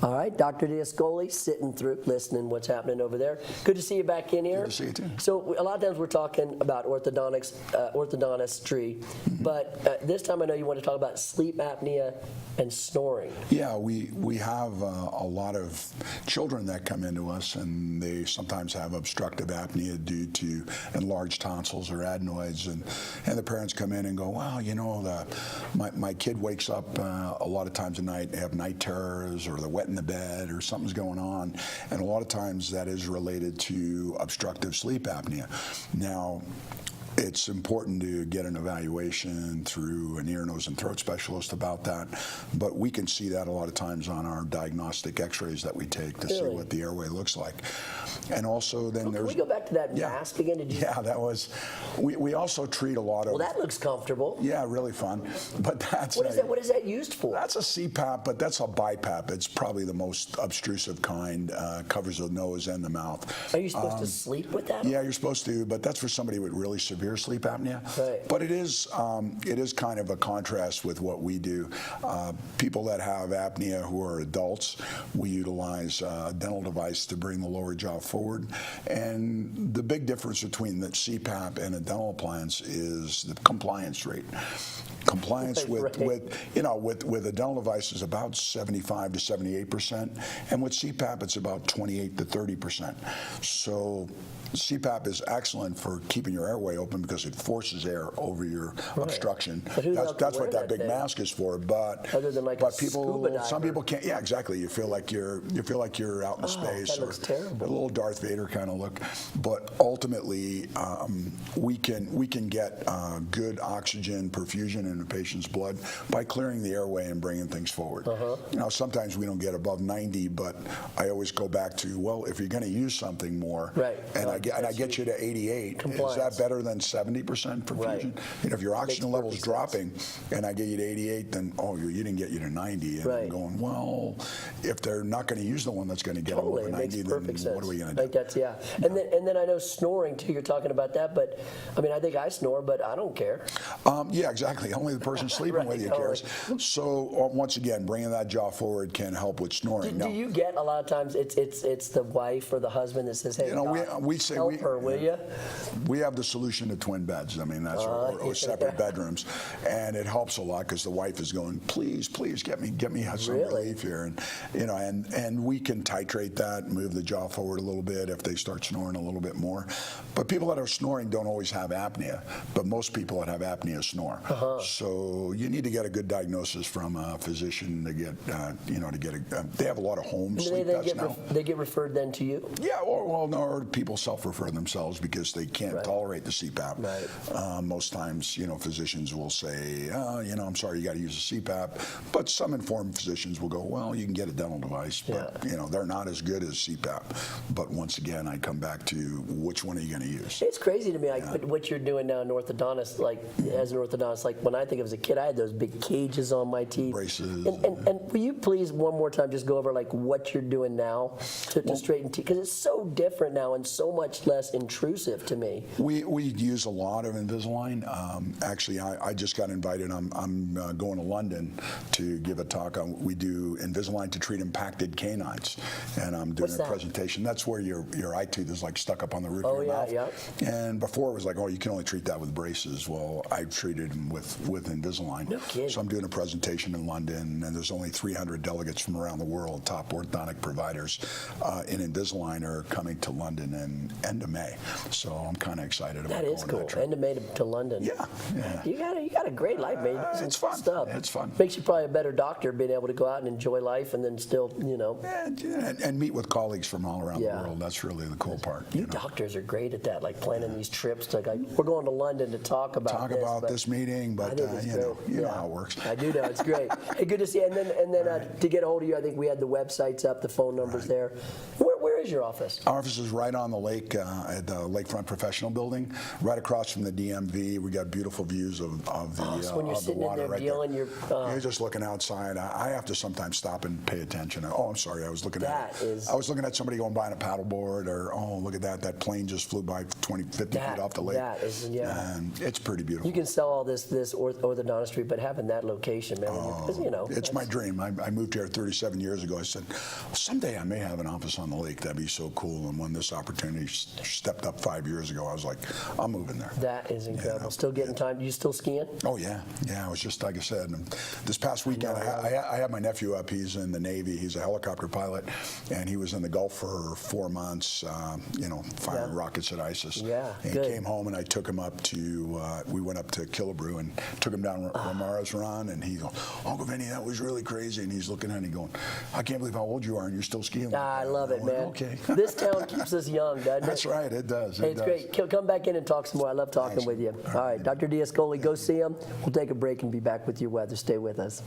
All right, Dr. D'Ascoli, sitting through, listening what's happening over there. Good to see you back in here. Good to see you too. So a lot of times we're talking about orthodontics, orthodontistry, but this time I know you want to talk about sleep apnea and snoring. Yeah, we have a lot of children that come into us, and they sometimes have obstructive apnea due to enlarged tonsils or adenoids, and the parents come in and go, wow, you know, my kid wakes up a lot of times at night, they have night terrors, or they're wet in the bed, or something's going on, and a lot of times that is related to obstructive sleep apnea. Now, it's important to get an evaluation through an ear, nose, and throat specialist about that, but we can see that a lot of times on our diagnostic x-rays that we take to see what the airway looks like. And also then Can we go back to that mask again? Yeah, that was, we also treat a lot of... Well, that looks comfortable. Yeah, really fun, but that's... What is that used for? That's a CPAP, but that's a BiPAP. It's probably the most obtrusive kind, covers the nose and the mouth. Are you supposed to sleep with that? Yeah, you're supposed to, but that's for somebody with really severe sleep apnea. Right. But it is kind of a contrast with what we do. People that have apnea who are adults, we utilize a dental device to bring the lower jaw forward. And the big difference between the CPAP and a dental appliance is the compliance rate. Compliance with a dental device is about 75 to 78%, and with CPAP it's about 28 to 30%. So CPAP is excellent for keeping your airway open because it forces air over your obstruction. That's what that big mask is for. But other than like some people can't. Yeah, exactly. You feel like you're out in space. That looks terrible. A little Darth Vader kind of look. But ultimately, we can get good oxygen perfusion in a patient's blood by clearing the airway and bringing things forward. Now, sometimes we don't get above 90, but I always go back to, well, if you're going to use something more, and I get you to 88, is that better than 70% perfusion? You know, if your oxygen level is dropping and I get you to 88, then you didn't get you to 90. And I'm going, well, if they're not going to use the one that's going to get them over 90, then what are we going to do? And then I know snoring too. You're talking about that, but I mean, I think I snore, but I don't care. Yeah, exactly. Only the person sleeping with you cares. So once again, bringing that jaw forward can help with snoring. Do you get a lot of times it's the wife or the husband that says, hey, you know, we say help her, will you? We have the solution to twin beds. I mean, that's or separate bedrooms, and it helps a lot because the wife is going, please get me some relief here, and you know, and we can titrate that, move the jaw forward a little bit if they start snoring a little bit more. But people that are snoring don't always have apnea, but most people that have apnea snore. So you need to get a good diagnosis from a physician to get, they have a lot of home sleep tests now. They get referred then to you? Yeah, or people self-refer themselves because they can't tolerate the CPAP. Most times, physicians will say, I'm sorry, you got to use a CPAP. But some informed physicians will go, well, you can get a dental device, but they're not as good as CPAP. But once again, I come back to which one are you going to use? It's crazy to me, what you're doing now in orthodontist, as an orthodontist, when I think of as a kid, I had those big cages on my teeth. Braces. And will you please one more time just go over what you're doing now to straighten teeth? Because it's so different now and so much less intrusive to me. We use a lot of Invisalign. Actually, I just got invited. I'm going to London to give a talk on. We do Invisalign to treat impacted canines, and I'm doing a presentation. That's where your eye tooth is stuck up on the roof of your mouth. And before it was you can only treat that with braces. Well, I've treated them with Invisalign. No kidding. So I'm doing a presentation in London, and there's only 300 delegates from around the world. Top orthodontic providers in Invisalign are coming to London in end of May. So I'm kind of excited about going on that trip. End of May to London. Yeah. You got a great life, man. It's fun. Stuff. It's fun. Makes you probably a better doctor being able to go out and enjoy life and then still, And meet with colleagues from all around the world. That's really the cool part. You doctors are great at that, planning these trips to we're going to London to talk about this meeting, but you know how it works. I do know, it's great. Hey, good to see you. And then to get a hold of you, I think we had the websites up, the phone numbers there. Where is your office? Our office is right on the lake at the Lakefront Professional Building, right across from the DMV. We got beautiful views of the So when you're of the sitting in water there right dealing, there. you're You're just looking outside. I have to sometimes stop and pay attention. Oh, I'm sorry. I was looking That at is- I was looking at somebody going by on a paddleboard, or oh, look at that. That plane just flew by 20, 50 feet off the lake. That is, yeah. And it's pretty beautiful. You can sell all this orthodontistry, but having that location, man, because It's my dream. I moved here 37 years ago. I said, someday I may have an office on the lake. That'd be so cool. And when this opportunity stepped up 5 years ago, I was like, I'm moving there. That is incredible. Yeah. Still getting time. You still skiing? Oh, yeah. Yeah, it was just like I said. This past weekend, I had my nephew up. He's in the Navy. He's a helicopter pilot. And he was in the Gulf for 4 months, firing rockets at ISIS. Yeah, and good. he came home, and I took him up to, we went up to Kcooper and took him down Ramara's Run. And he goes, Uncle Vinny, that was really crazy. And he's looking at me going, I can't believe how old you are and you're still skiing. Like I that. love it, I'm like, man. Okay. This town keeps us young, doesn't it? That's right. It does. Hey, It it's does. great. Come back in and talk some more. I love talking Thanks. with you. All right, Dr. D'Ascoli, go see him. We'll take a break and be back with your weather. Stay with us.